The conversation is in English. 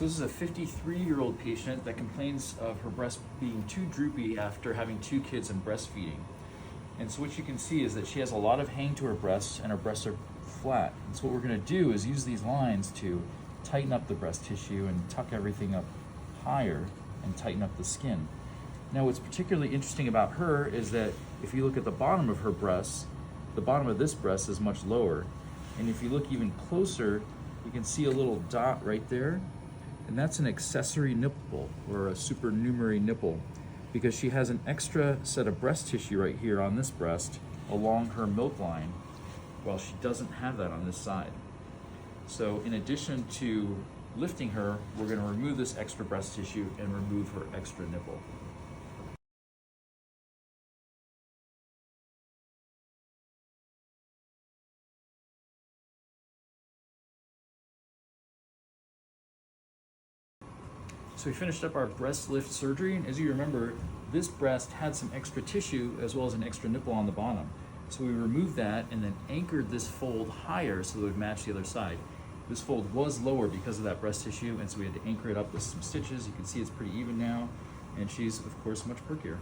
So this is a 53-year-old patient that complains of her breast being too droopy after having 2 kids and breastfeeding. And so what you can see is that she has a lot of hang to her breasts and her breasts are flat. And so what we're gonna do is use these lines to tighten up the breast tissue and tuck everything up higher and tighten up the skin. Now what's particularly interesting about her is that if you look at the bottom of her breasts, the bottom of this breast is much lower. And if you look even closer, you can see a little dot right there. And that's an accessory nipple or a supernumerary nipple because she has an extra set of breast tissue right here on this breast along her milk line, while she doesn't have that on this side. So in addition to lifting her, we're going to remove this extra breast tissue and remove her extra nipple. So we finished up our breast lift surgery, and as you remember, this breast had some extra tissue as well as an extra nipple on the bottom. So we removed that and then anchored this fold higher so that it would match the other side. This fold was lower because of that breast tissue, and so we had to anchor it up with some stitches. You can see it's pretty even now, and she's, of course, much perkier.